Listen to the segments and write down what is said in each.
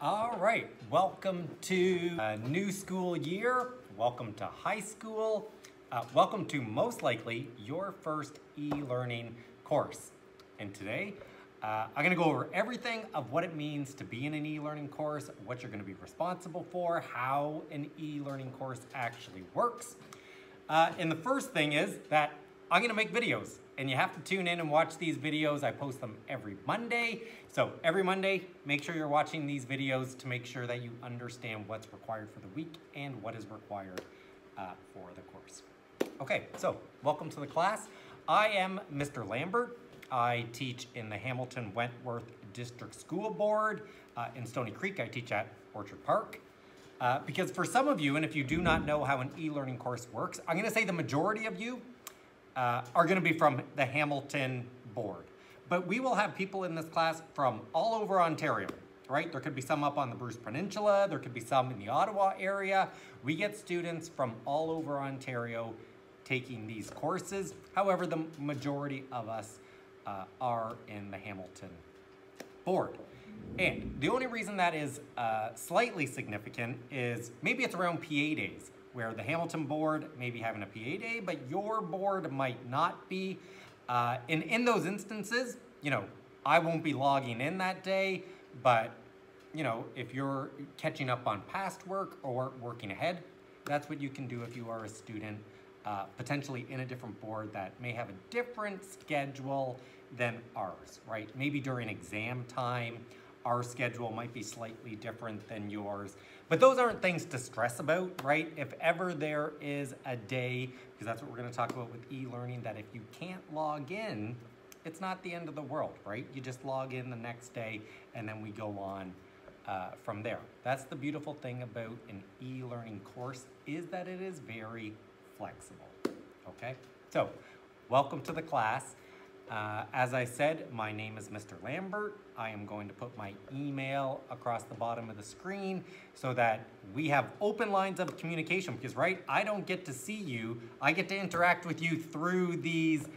All right, welcome to a new school year. Welcome to high school. Welcome to most likely your first e-learning course. And today, I'm gonna go over everything of what it means to be in an e-learning course, what you're gonna be responsible for, how an e-learning course actually works. And the first thing is that I'm gonna make videos and you have to tune in and watch these videos. I post them every Monday. So every Monday, make sure you're watching these videos to make sure that you understand what's required for the week and what is required for the course. Okay, so welcome to the class. I am Mr. Lambert. I teach in the Hamilton Wentworth District School Board. In Stony Creek, I teach at Orchard Park. Because for some of you, and if you do not know how an e-learning course works, I'm gonna say the majority of you are gonna be from the Hamilton board. But we will have people in this class from all over Ontario, right? There could be some up on the Bruce Peninsula, there could be some in the Ottawa area. We get students from all over Ontario taking these courses. However, the majority of us are in the Hamilton board. And the only reason that is slightly significant is maybe it's around PA days, where the Hamilton board may be having a PA day, but your board might not be. And in those instances, you know, I won't be logging in that day, but you know, if you're catching up on past work or working ahead, that's what you can do if you are a student, potentially in a different board that may have a different schedule than ours, right? Maybe during exam time, our schedule might be slightly different than yours. But those aren't things to stress about, right? If ever there is a day, because that's what we're gonna talk about with e-learning, that if you can't log in, it's not the end of the world, right? You just log in the next day and then we go on from there. That's the beautiful thing about an e-learning course, is that it is very flexible, okay? So, welcome to the class. As I said, my name is Mr. Lambert. I am going to put my email across the bottom of the screen so that we have open lines of communication, because right, I don't get to see you. I get to interact with you through these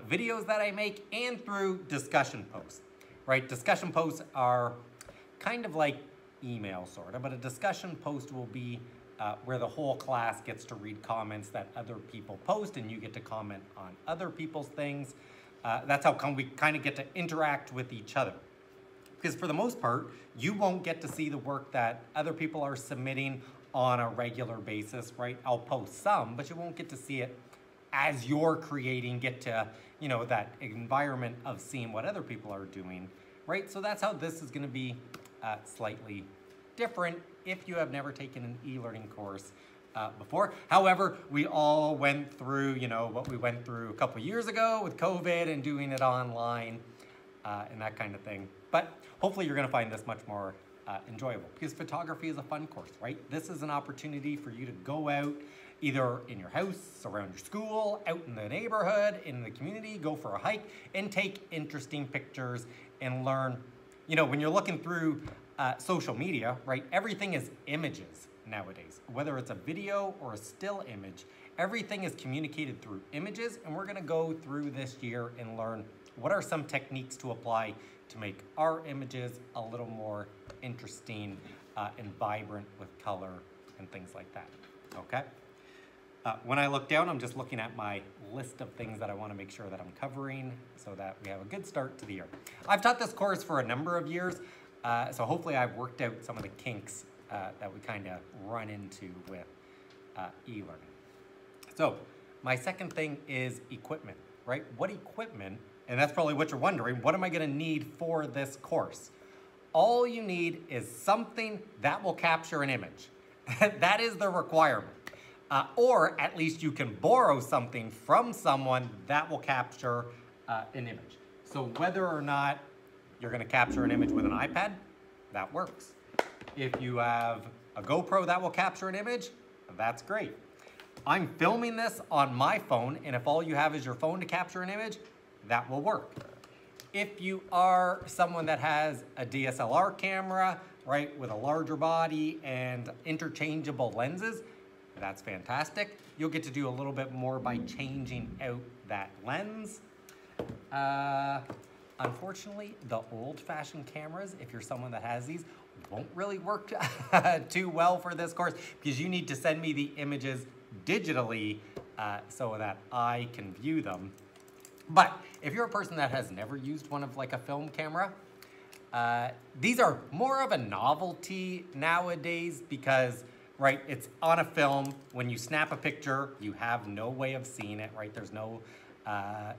videos that I make and through discussion posts, right? Discussion posts are kind of like email sort of, but a discussion post will be where the whole class gets to read comments that other people post and you get to comment on other people's things. That's how come we kind of get to interact with each other. Because for the most part, you won't get to see the work that other people are submitting on a regular basis, right? I'll post some, but you won't get to see it as you're creating, get to, you know, that environment of seeing what other people are doing, right? So that's how this is gonna be slightly different if you have never taken an e-learning course before. However, we all went through, you know, what we went through a couple years ago with COVID and doing it online and that kind of thing. But hopefully you're gonna find this much more enjoyable, because photography is a fun course, right? This is an opportunity for you to go out either in your house, around your school, out in the neighborhood, in the community, go for a hike and take interesting pictures and learn. You know, when you're looking through social media, right, everything is images nowadays. Whether it's a video or a still image, everything is communicated through images, and we're gonna go through this year and learn what are some techniques to apply to make our images a little more interesting and vibrant with color and things like that, okay? When I look down, I'm just looking at my list of things that I wanna make sure that I'm covering so that we have a good start to the year. I've taught this course for a number of years, so hopefully I've worked out some of the kinks that we kind of run into with e-learning. So my second thing is equipment, right? What equipment, and that's probably what you're wondering, what am I gonna need for this course? All you need is something that will capture an image. That is the requirement. Or at least you can borrow something from someone that will capture an image. So whether or not you're gonna capture an image with an iPad, that works. If you have a GoPro that will capture an image, that's great. I'm filming this on my phone, and if all you have is your phone to capture an image, that will work. If you are someone that has a DSLR camera, right, with a larger body and interchangeable lenses, that's fantastic. You'll get to do a little bit more by changing out that lens. Unfortunately, the old-fashioned cameras, if you're someone that has these, won't really work too well for this course because you need to send me the images digitally so that I can view them. But if you're a person that has never used one of like a film camera, these are more of a novelty nowadays because, right, it's on a film. When you snap a picture, you have no way of seeing it, right? There's no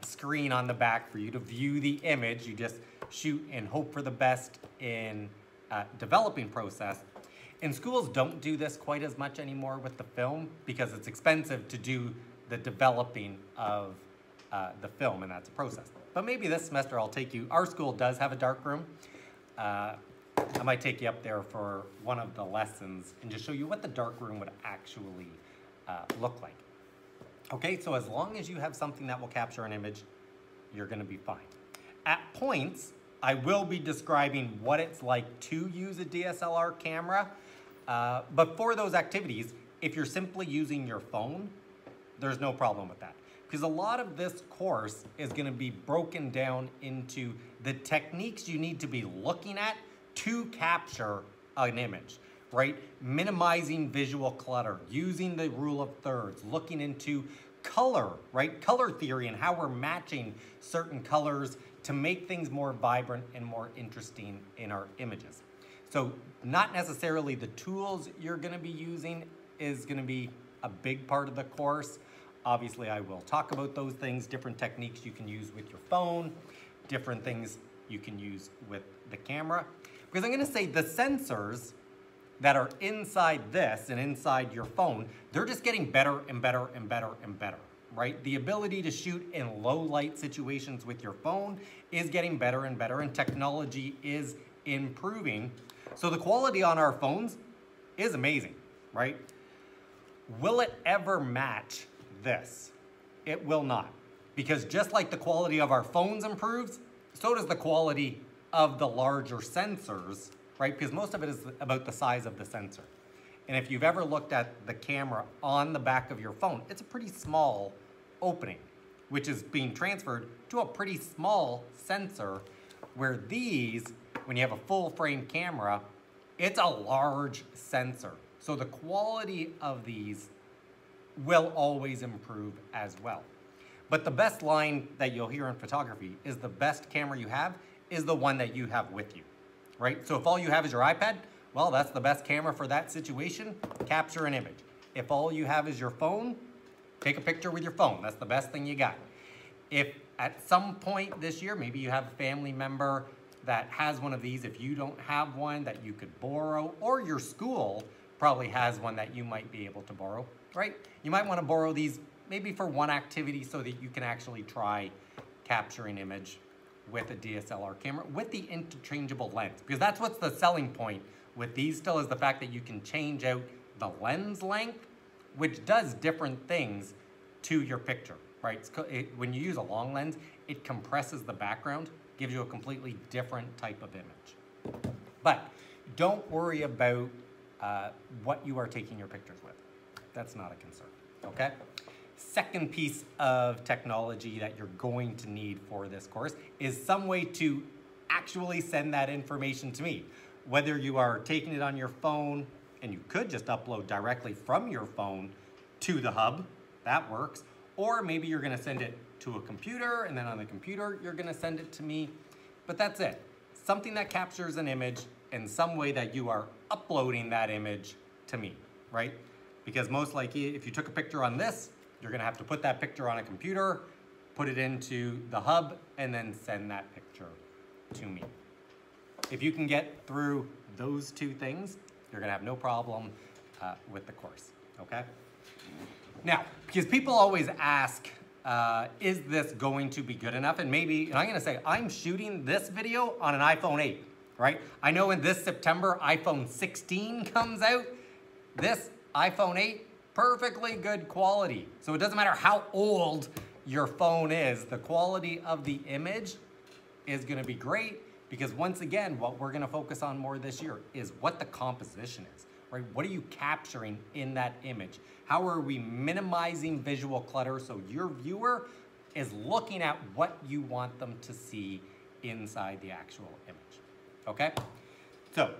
screen on the back for you to view the image. You just shoot and hope for the best in developing process. And schools don't do this quite as much anymore with the film because it's expensive to do the developing of the film, and that's a process. But maybe this semester I'll take you, our school does have a dark room. I might take you up there for one of the lessons and just show you what the dark room would actually look like. Okay, so as long as you have something that will capture an image, you're gonna be fine. At points, I will be describing what it's like to use a DSLR camera, but for those activities, if you're simply using your phone, there's no problem with that. Because a lot of this course is gonna be broken down into the techniques you need to be looking at to capture an image, right? Minimizing visual clutter, using the rule of thirds, looking into color, right? Color theory and how we're matching certain colors to make things more vibrant and more interesting in our images. So not necessarily the tools you're gonna be using is gonna be a big part of the course. Obviously, I will talk about those things, different techniques you can use with your phone, different things you can use with the camera. Because I'm gonna say the sensors that are inside this and inside your phone, they're just getting better and better and better and better, right? The ability to shoot in low light situations with your phone is getting better and better, and technology is improving. So the quality on our phones is amazing, right? Will it ever match this? It will not, because just like the quality of our phones improves, so does the quality of the larger sensors, right? Because most of it is about the size of the sensor. And if you've ever looked at the camera on the back of your phone, it's a pretty small opening, which is being transferred to a pretty small sensor, where these, when you have a full frame camera, it's a large sensor. So the quality of these will always improve as well. But the best line that you'll hear in photography is the best camera you have is the one that you have with you, right? So if all you have is your iPad, well, that's the best camera for that situation. Capture an image. If all you have is your phone, take a picture with your phone. That's the best thing you got. If at some point this year, maybe you have a family member that has one of these, if you don't have one that you could borrow, or your school probably has one that you might be able to borrow, right? You might want to borrow these maybe for one activity so that you can actually try capturing image with a DSLR camera with the interchangeable lens, because that's what's the selling point with these still, is the fact that you can change out the lens length, which does different things to your picture, right? When you use a long lens, it compresses the background, gives you a completely different type of image. But don't worry about what you are taking your pictures with. That's not a concern, okay? Second piece of technology that you're going to need for this course is some way to actually send that information to me. Whether you are taking it on your phone, and you could just upload directly from your phone to the hub, that works. Or maybe you're gonna send it to a computer, and then on the computer, you're gonna send it to me. But that's it. Something that captures an image in some way that you are uploading that image to me, right? Because most likely, if you took a picture on this, you're gonna have to put that picture on a computer, put it into the hub, and then send that picture to me. If you can get through those two things, you're gonna have no problem with the course, okay? Now, because people always ask, is this going to be good enough? And maybe, and I'm gonna say, I'm shooting this video on an iPhone 8, right? I know in this September, iPhone 16 comes out. This iPhone 8, perfectly good quality. So it doesn't matter how old your phone is, the quality of the image is gonna be great, because once again, what we're gonna focus on more this year is what the composition is, right? What are you capturing in that image? How are we minimizing visual clutter so your viewer is looking at what you want them to see inside the actual image, okay? So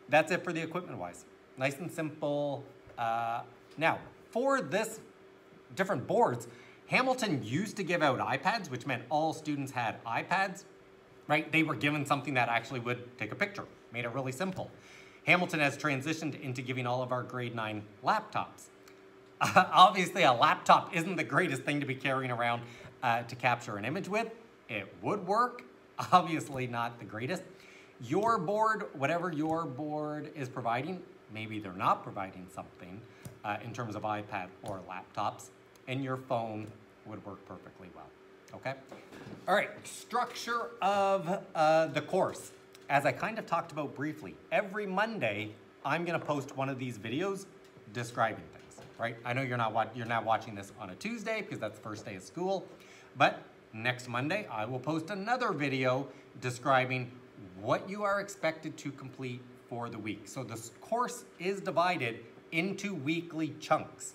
that's it for the equipment-wise. Nice and simple. Now, for this different boards, Hamilton used to give out iPads, which meant all students had iPads, right? They were given something that actually would take a picture, made it really simple. Hamilton has transitioned into giving all of our grade 9 laptops. Obviously, a laptop isn't the greatest thing to be carrying around to capture an image with. It would work, obviously not the greatest. Your board, whatever your board is providing, maybe they're not providing something in terms of iPad or laptops, and your phone would work perfectly well, okay? All right, structure of the course. As I kind of talked about briefly, every Monday, I'm gonna post one of these videos describing things, right? I know you're not watching this on a Tuesday because that's the first day of school, but next Monday, I will post another video describing what you are expected to complete for the week. So this course is divided into weekly chunks.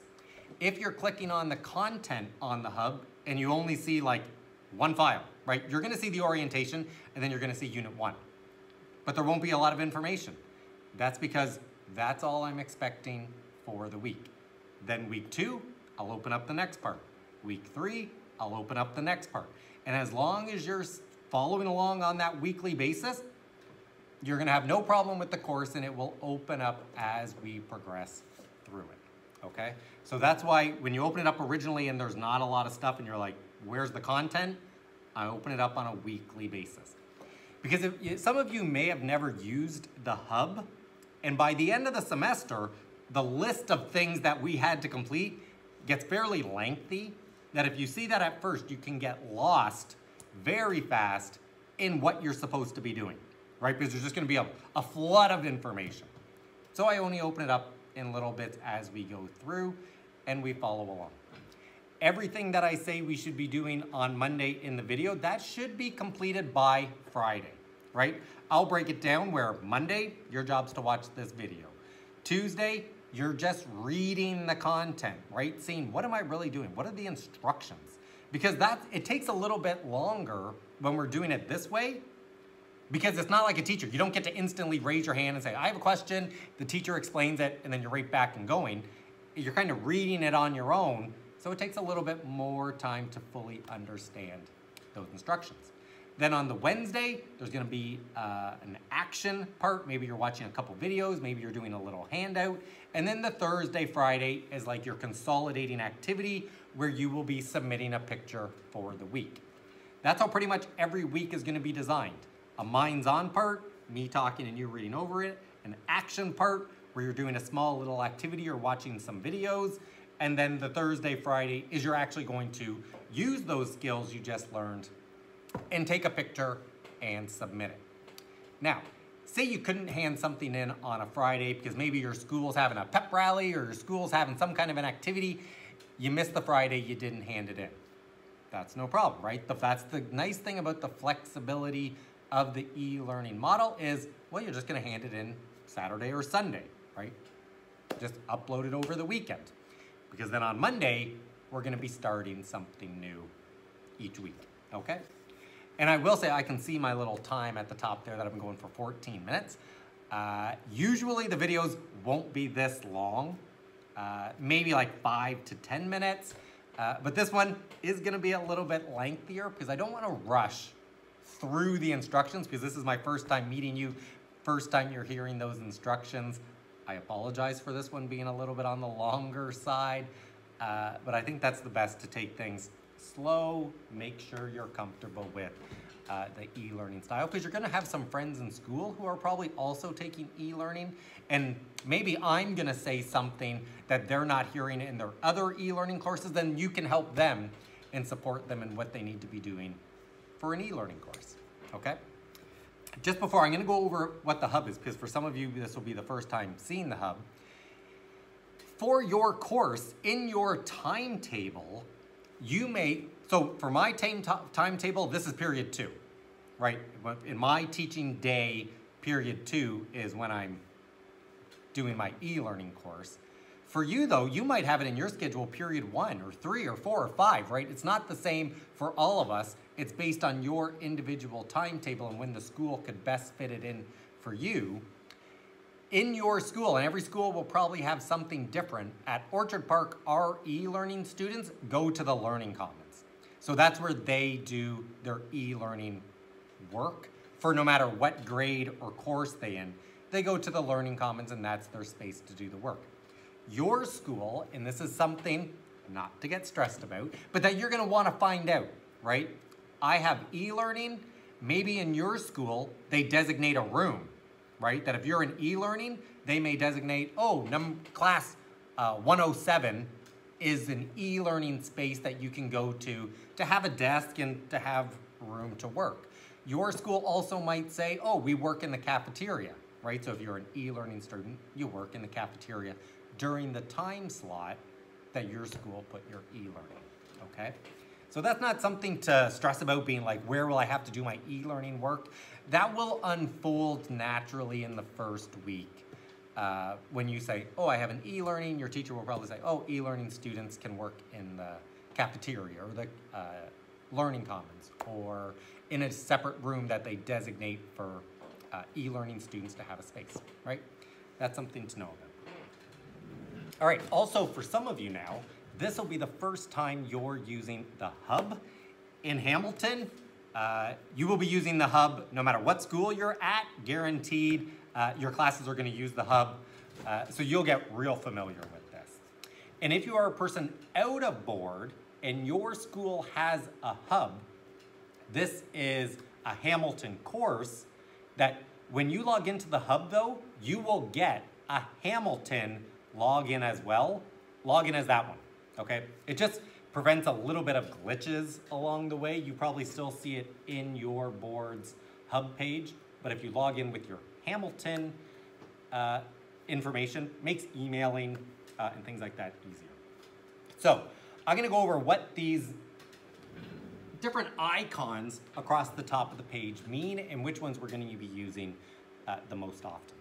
If you're clicking on the content on the hub and you only see like one file, right? You're gonna see the orientation and then you're gonna see unit 1. But there won't be a lot of information. That's because that's all I'm expecting for the week. Then week 2, I'll open up the next part. Week 3, I'll open up the next part. And as long as you're following along on that weekly basis, you're gonna have no problem with the course and it will open up as we progress through it, okay? So that's why when you open it up originally and there's not a lot of stuff and you're like, where's the content? I open it up on a weekly basis. Because some of you may have never used the hub, and by the end of the semester, the list of things that we had to complete gets fairly lengthy, that if you see that at first, you can get lost very fast in what you're supposed to be doing, right? Because there's just gonna be a flood of information. So I only open it up in little bits as we go through and we follow along. Everything that I say we should be doing on Monday in the video, that should be completed by Friday, right? I'll break it down where Monday, your job's to watch this video. Tuesday, you're just reading the content, right? Seeing what am I really doing? What are the instructions? Because it takes a little bit longer when we're doing it this way, because it's not like a teacher. You don't get to instantly raise your hand and say, I have a question, the teacher explains it, and then you're right back and going. You're kind of reading it on your own, so it takes a little bit more time to fully understand those instructions. Then on the Wednesday, there's gonna be an action part. Maybe you're watching a couple videos, maybe you're doing a little handout. And then the Thursday, Friday is like your consolidating activity where you will be submitting a picture for the week. That's how pretty much every week is gonna be designed. A minds on part, me talking and you reading over it. An action part where you're doing a small little activity or watching some videos. And then the Thursday, Friday is you're actually going to use those skills you just learned and take a picture and submit it. Now, say you couldn't hand something in on a Friday because maybe your school's having a pep rally or your school's having some kind of an activity. You missed the Friday, you didn't hand it in. That's no problem, right? That's the nice thing about the flexibility of the e-learning model is, well, you're just gonna hand it in Saturday or Sunday, right? Just upload it over the weekend. Because then on Monday, we're gonna be starting something new each week, okay? And I will say, I can see my little time at the top there that I've been going for 14 minutes. Usually the videos won't be this long, maybe like 5 to 10 minutes. But this one is gonna be a little bit lengthier because I don't wanna rush through the instructions because this is my first time meeting you, first time you're hearing those instructions. I apologize for this one being a little bit on the longer side, but I think that's the best to take things slow, make sure you're comfortable with the e-learning style because you're gonna have some friends in school who are probably also taking e-learning and maybe I'm gonna say something that they're not hearing in their other e-learning courses, then you can help them and support them in what they need to be doing for an e-learning course, okay? Just before, I'm gonna go over what the hub is because for some of you, this will be the first time seeing the hub. For your course, in your timetable, you may, so for my timetable, this is period 2, right? In my teaching day, period 2 is when I'm doing my e-learning course. For you though, you might have it in your schedule period 1 or 3 or 4 or 5, right? It's not the same for all of us. It's based on your individual timetable and when the school could best fit it in for you. in your school, and every school will probably have something different, at Orchard Park, our e-learning students go to the Learning Commons. So that's where they do their e-learning work for no matter what grade or course they in. They go to the Learning Commons and that's their space to do the work. Your school, and this is something not to get stressed about, but that you're gonna wanna find out, right? I have e-learning, maybe in your school, they designate a room, right? That if you're in e-learning, they may designate, oh, class 107 is an e-learning space that you can go to have a desk and to have room to work. Your school also might say, oh, we work in the cafeteria, right? So if you're an e-learning student, you work in the cafeteria during the time slot that your school put your e-learning, okay? So that's not something to stress about being like, where will I have to do my e-learning work? That will unfold naturally in the first week. When you say, oh, I have an e-learning, your teacher will probably say, oh, e-learning students can work in the cafeteria or the Learning Commons or in a separate room that they designate for e-learning students to have a space, right? That's something to know about. All right, also for some of you now, this will be the first time you're using the hub. In Hamilton, you will be using the hub no matter what school you're at, guaranteed. Your classes are gonna use the hub, so you'll get real familiar with this. And if you are a person out of board and your school has a hub, this is a Hamilton course that when you log into the hub though, you will get a Hamilton login as well. Login as that one, okay? It just prevents a little bit of glitches along the way. You probably still see it in your board's hub page, but if you log in with your Hamilton information, makes emailing and things like that easier. So I'm gonna go over what these different icons across the top of the page mean and which ones we're gonna be using the most often.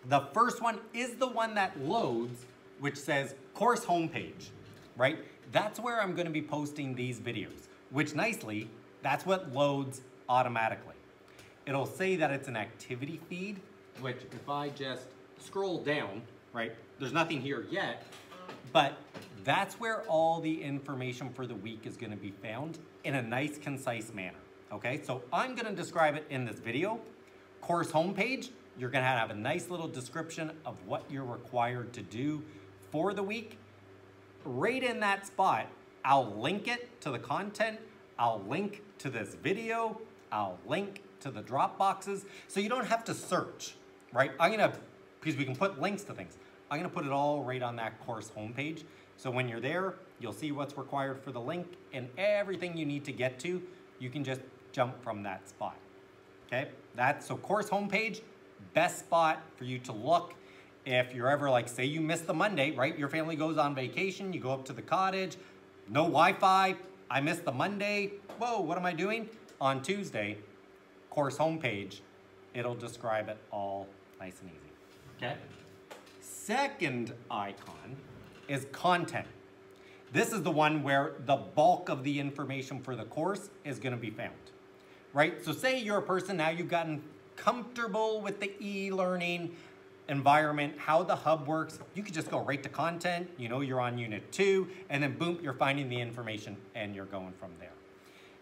The first one is the one that loads, which says course homepage, right? That's where I'm gonna be posting these videos, which nicely, that's what loads automatically. It'll say that it's an activity feed, which if I just scroll down, right, there's nothing here yet, but that's where all the information for the week is gonna be found in a nice, concise manner, okay? So I'm gonna describe it in this video. Course homepage, you're gonna have a nice little description of what you're required to do for the week. Right in that spot, I'll link it to the content, I'll link to this video, I'll link to the drop boxes, so you don't have to search, right? Because we can put links to things, I'm gonna put it all right on that course homepage. So when you're there, you'll see what's required for the link and everything you need to get to, you can just jump from that spot, okay? So course homepage, best spot for you to look. If you're ever like, say you missed the Monday, right? Your family goes on vacation, you go up to the cottage, no Wi-Fi, I missed the Monday, whoa, what am I doing? On Tuesday, course homepage, it'll describe it all nice and easy, okay? Second icon is content. This is the one where the bulk of the information for the course is gonna be found, right? So say you're a person now, you've gotten comfortable with the e-learning environment, how the hub works, you could just go right to content, you know you're on unit 2, and then boom, you're finding the information and you're going from there.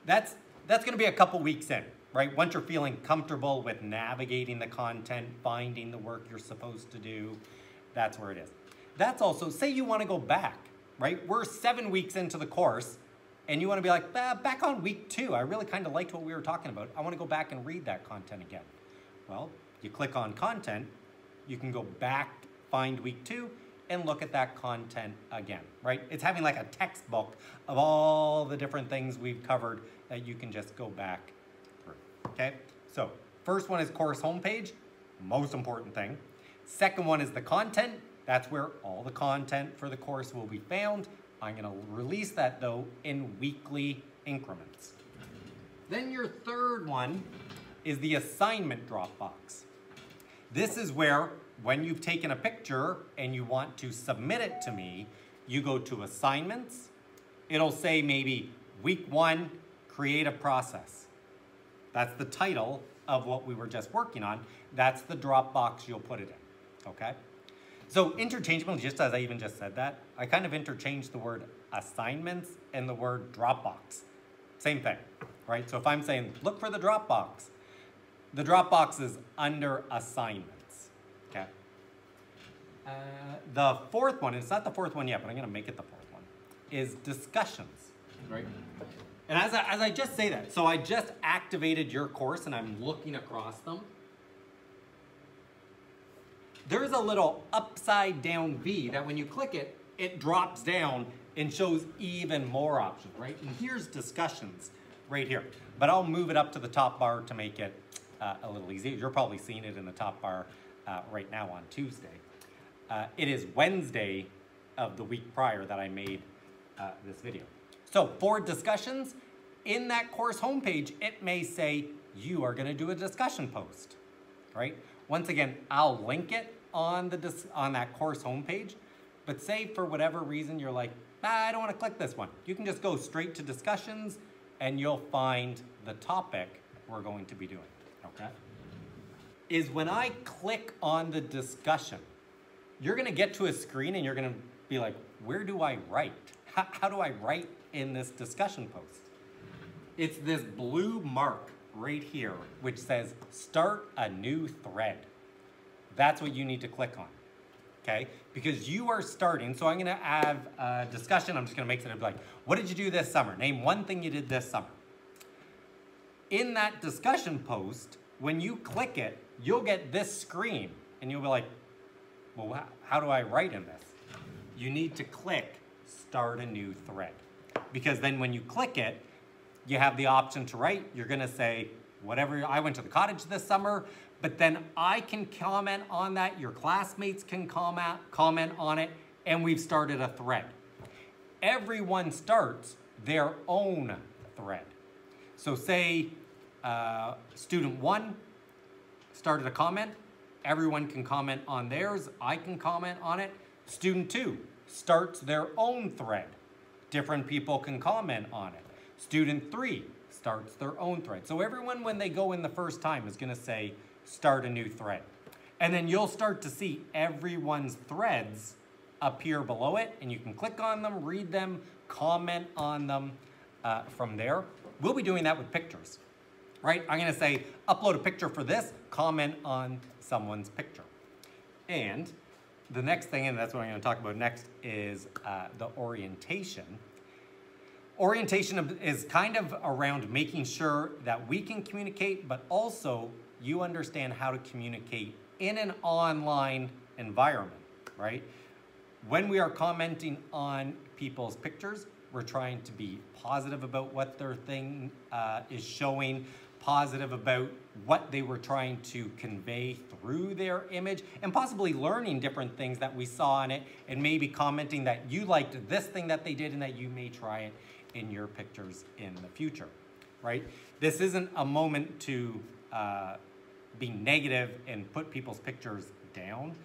That's gonna be a couple weeks in, right? Once you're feeling comfortable with navigating the content, finding the work you're supposed to do, that's where it is. That's also, say you wanna go back, right? We're 7 weeks into the course, and you wanna be like, back on week 2, I really kinda liked what we were talking about. I wanna go back and read that content again. Well, you click on content, you can go back, find week 2, and look at that content again, right? It's having like a textbook of all the different things we've covered that you can just go back through, okay? So, first one is course homepage, most important thing. Second one is the content. That's where all the content for the course will be found. I'm gonna release that though in weekly increments. Then your third one is the assignment Dropbox. This is where when you've taken a picture and you want to submit it to me, you go to assignments. It'll say maybe week 1, create a process. That's the title of what we were just working on. That's the Dropbox you'll put it in. okay? So interchangeable, just as I even just said that, I kind of interchanged the word assignments and the word Dropbox. Same thing, right? So if I'm saying, look for the Dropbox is under assignments, okay? The fourth one, it's not the fourth one yet, but I'm gonna make it the fourth one, is discussions, right? And as I just say that, so I just activated your course and I'm looking across them. There's a little upside down V that when you click it, it drops down and shows even more options, right? And here's discussions right here. But I'll move it up to the top bar to make it a little easier. You're probably seeing it in the top bar right now on Tuesday. It is Wednesday of the week prior that I made this video. So for discussions, in that course homepage, it may say you are gonna do a discussion post, right? Once again, I'll link it on that course homepage, but say for whatever reason you're like, I don't wanna click this one. You can just go straight to discussions and you'll find the topic we're going to be doing, okay? Is when I click on the discussion, you're gonna get to a screen and you're gonna be like, where do I write? How do I write in this discussion post? It's this blue mark right here, which says start a new thread. That's what you need to click on, okay? Because you are starting, so I'm gonna have a discussion. I'm just gonna make it like, what did you do this summer? Name one thing you did this summer. In that discussion post, when you click it, you'll get this screen and you'll be like, well, how do I write in this? You need to click start a new thread. Because then when you click it, you have the option to write. You're gonna say, whatever, I went to the cottage this summer, but then I can comment on that, your classmates can comment on it, and we've started a thread. Everyone starts their own thread. So say student 1 started a comment, everyone can comment on theirs, I can comment on it. Student 2 starts their own thread. Different people can comment on it. Student 3 starts their own thread. So everyone, when they go in the first time, is gonna say, start a new thread. And then you'll start to see everyone's threads appear below it, and you can click on them, read them, comment on them from there. We'll be doing that with pictures, right? I'm gonna say, upload a picture for this, comment on someone's picture. And the next thing, and that's what I'm gonna talk about next, is the orientation. Orientation is kind of around making sure that we can communicate, but also you understand how to communicate in an online environment, right? When we are commenting on people's pictures, we're trying to be positive about what their thing is showing, positive about what they were trying to convey through their image, and possibly learning different things that we saw in it, and maybe commenting that you liked this thing that they did and that you may try it in your pictures in the future, right? This isn't a moment to be negative and put people's pictures down.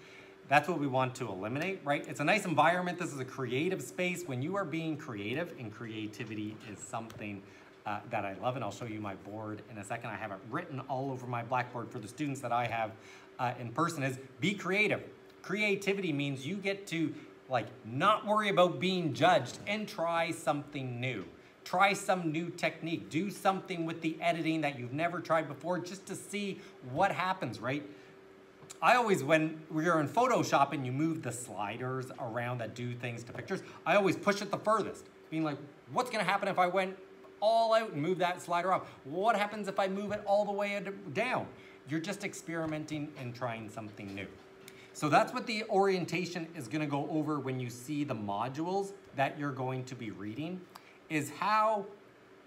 That's what we want to eliminate, right? It's a nice environment. This is a creative space. When you are being creative, and creativity is something that I love, and I'll show you my board in a second. I have it written all over my blackboard for the students that I have in person, is be creative. Creativity means you get to not worry about being judged and try something new. Try some new technique. Do something with the editing that you've never tried before just to see what happens, right? I always, when we are in Photoshop and you move the sliders around that do things to pictures, I always push it the furthest, being like, what's gonna happen if I went all out and move that slider up? What happens if I move it all the way down? You're just experimenting and trying something new. So that's what the orientation is gonna go over when you see the modules that you're going to be reading, is how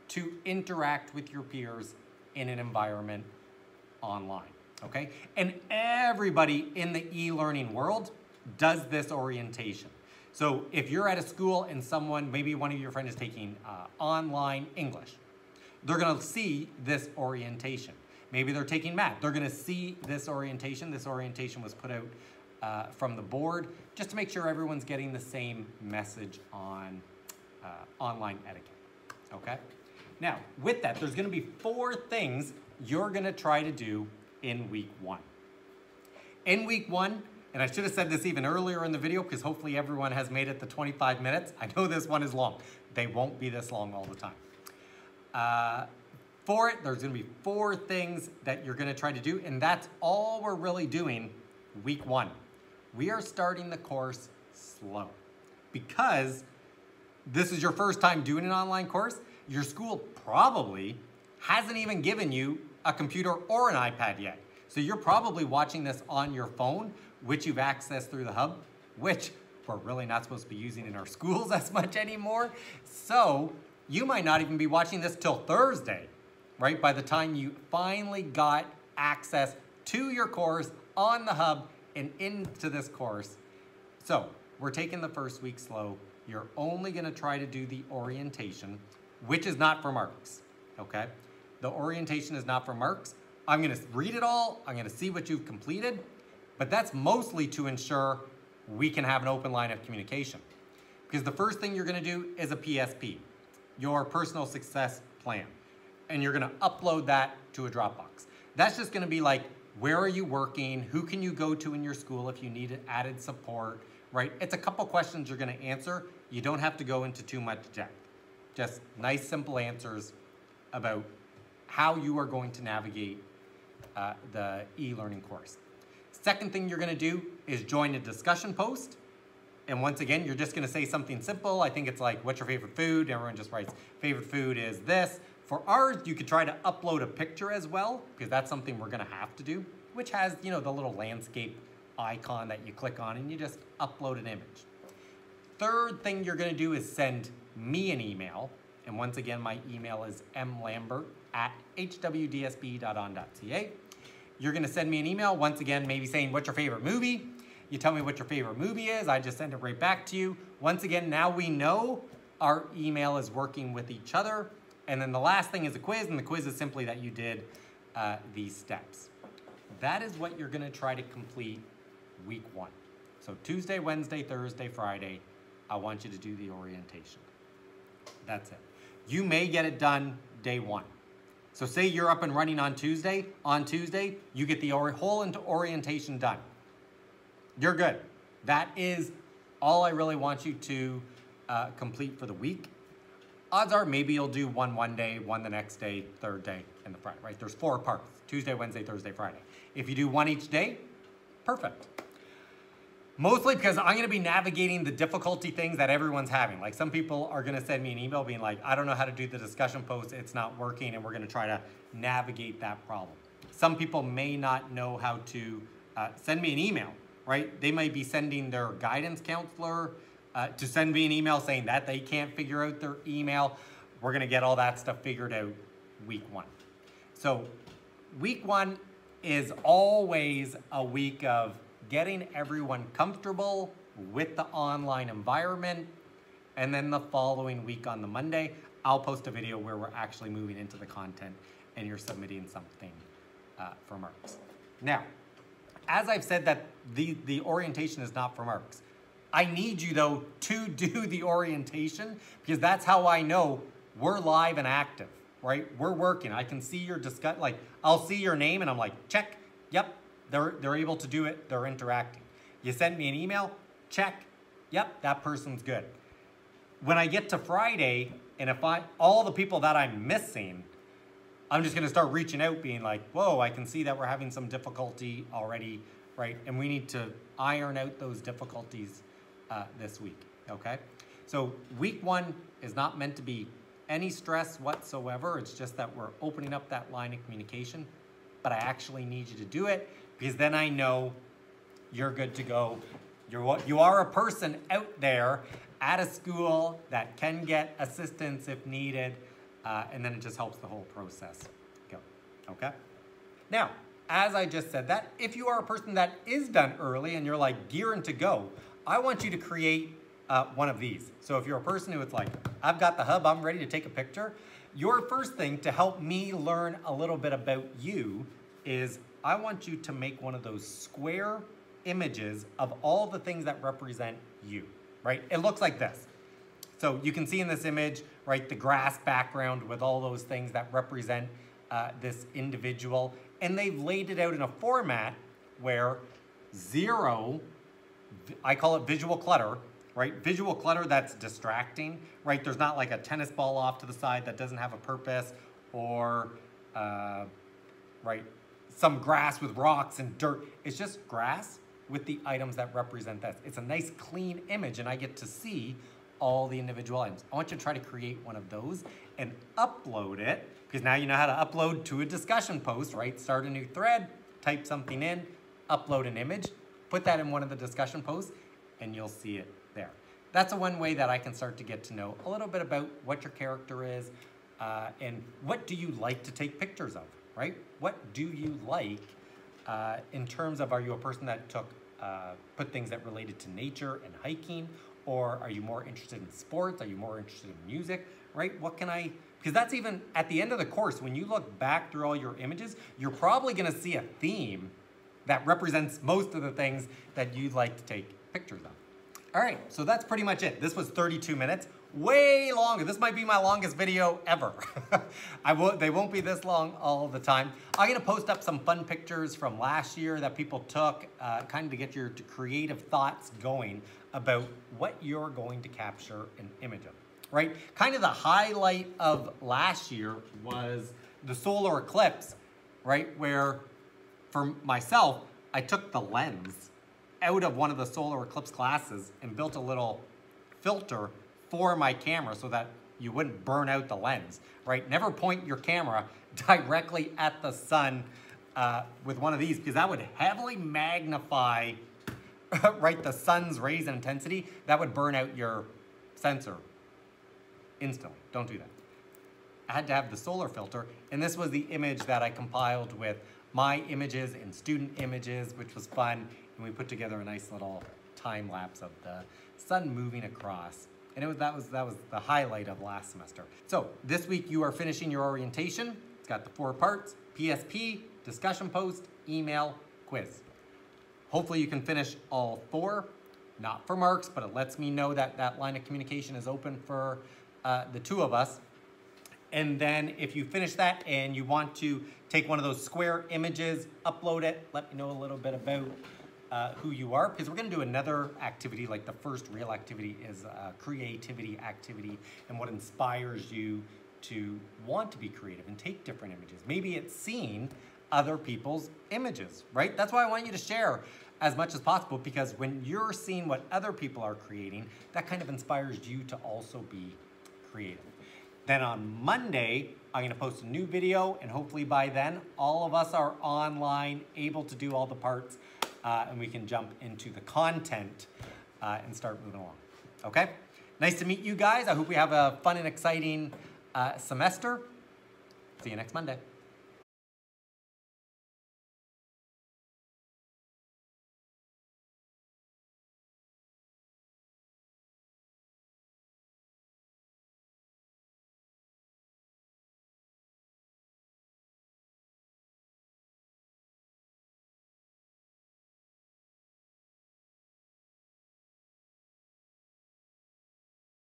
to interact with your peers in an environment online, okay? And everybody in the e-learning world does this orientation. So if you're at a school and someone, maybe one of your friends is taking online English, they're gonna see this orientation. Maybe they're taking math, they're gonna see this orientation. This orientation was put out from the board just to make sure everyone's getting the same message on online etiquette, okay? Now, with that, there's gonna be 4 things you're gonna try to do in week 1. In week 1, And I should have said this even earlier in the video because hopefully everyone has made it to 25 minutes. I know this one is long. They won't be this long all the time. For it, there's gonna be 4 things that you're gonna try to do, and that's all we're really doing week 1. We are starting the course slow because this is your first time doing an online course. Your school probably hasn't even given you a computer or an iPad yet. So you're probably watching this on your phone, which you've accessed through the hub, which we're really not supposed to be using in our schools as much anymore. So you might not even be watching this till Thursday, right? By the time you finally got access to your course on the hub and into this course. So we're taking the first week slow. You're only gonna try to do the orientation, which is not for marks, okay? The orientation is not for marks. I'm gonna read it all. I'm gonna see what you've completed, but that's mostly to ensure we can have an open line of communication. Because the first thing you're gonna do is a PSP, your personal success plan. And you're gonna upload that to a Dropbox. That's just gonna be like, where are you working? Who can you go to in your school if you need added support, right? It's a couple questions you're gonna answer. You don't have to go into too much depth. Just nice, simple answers about how you are going to navigate the e-learning course. Second thing you're gonna do is join a discussion post. And once again, you're just gonna say something simple. I think it's like, what's your favorite food? Everyone just writes, favorite food is this. For ours, you could try to upload a picture as well, because that's something we're gonna have to do, which has, you know, the little landscape icon that you click on and you just upload an image. Third thing you're gonna do is send me an email. And once again, my email is mlambert@hwdsb.on.ca. You're gonna send me an email, once again, maybe saying, what's your favorite movie? You tell me what your favorite movie is. I just send it right back to you. Once again, now we know our email is working with each other. And then the last thing is a quiz, and the quiz is simply that you did these steps. That is what you're gonna try to complete week 1. So Tuesday, Wednesday, Thursday, Friday, I want you to do the orientation. That's it. You may get it done day 1. So say you're up and running on Tuesday. On Tuesday, you get the whole into orientation done. You're good. That is all I really want you to complete for the week. Odds are maybe you'll do one day, one the next day, third day, and the Friday, right? There's 4 parts, Tuesday, Wednesday, Thursday, Friday. If you do 1 each day, perfect. Mostly because I'm gonna be navigating the difficulty things that everyone's having. Like some people are gonna send me an email being like, I don't know how to do the discussion post, it's not working, and we're gonna try to navigate that problem. Some people may not know how to send me an email, right? They might be sending their guidance counselor to send me an email saying that they can't figure out their email. We're gonna get all that stuff figured out week 1. So week 1 is always a week of getting everyone comfortable with the online environment. And then the following week on the Monday, I'll post a video where we're actually moving into the content and you're submitting something for marks. Now, as I've said that the orientation is not for marks, I need you though to do the orientation because that's how I know we're live and active, right? We're working. I can see your like I'll see your name and I'm like, check, yep, they're able to do it, they're interacting. You sent me an email, check, yep, that person's good. When I get to Friday and if all the people that I'm missing, I'm just gonna start reaching out being like, whoa, I can see that we're having some difficulty already, right? And we need to iron out those difficulties this week, okay? So week 1 is not meant to be any stress whatsoever. It's just that we're opening up that line of communication, but I actually need you to do it because then I know you're good to go. You are a person out there at a school that can get assistance if needed, and then it just helps the whole process go, okay? Now, as I just said that, if you are a person that is done early and you're like gearing to go, I want you to create one of these. So if you're a person who is like, I've got the hub, I'm ready to take a picture, your first thing to help me learn a little bit about you is I want you to make one of those square images of all the things that represent you, right? It looks like this. So you can see in this image, right, the grass background with all those things that represent this individual. And they've laid it out in a format where 0, I call it visual clutter, right? Visual clutter that's distracting, right? There's not like a tennis ball off to the side that doesn't have a purpose, or, right, some grass with rocks and dirt. It's just grass with the items that represent that. It's a nice clean image, and I get to see all the individual items. I want you to try to create one of those and upload it, because now you know how to upload to a discussion post, right? Start a new thread, type something in, upload an image, put that in one of the discussion posts, and you'll see it there. That's one way that I can start to get to know a little bit about what your character is, and what do you like to take pictures of, right? What do you like in terms of, are you a person that put things that related to nature and hiking, or are you more interested in sports? Are you more interested in music, right? Because that's even at the end of the course, when you look back through all your images, you're probably gonna see a theme that represents most of the things that you'd like to take pictures of. All right, so that's pretty much it. This was 32 minutes, way longer. This might be my longest video ever. They won't be this long all the time. I'm gonna post up some fun pictures from last year that people took, kind of to get your creative thoughts going about what you're going to capture an image of, right? Kind of the highlight of last year was the solar eclipse, right? Where, for myself, I took the lens out of one of the solar eclipse classes and built a little filter for my camera so that you wouldn't burn out the lens, right? Never point your camera directly at the sun with one of these, because that would heavily magnify right, the sun's rays and intensity. That would burn out your sensor instantly. Don't do that. I had to have the solar filter, and this was the image that I compiled with my images and student images, which was fun, and we put together a nice little time lapse of the sun moving across. And that was the highlight of last semester. So this week you are finishing your orientation. It's got the 4 parts: PSP, discussion post, email, quiz. Hopefully you can finish all 4, not for marks, but it lets me know that that line of communication is open for the 2 of us. And then if you finish that and you want to take one of those square images, upload it, let me know a little bit about who you are, because we're gonna do another activity. Like the first real activity is a creativity activity, and what inspires you to want to be creative and take different images. Maybe it's seeing other people's images, right? That's why I want you to share as much as possible, because when you're seeing what other people are creating, that kind of inspires you to also be creative. Then on Monday, I'm gonna post a new video, and hopefully by then, all of us are online, able to do all the parts, and we can jump into the content and start moving along, okay? Nice to meet you guys. I hope we have a fun and exciting semester. See you next Monday.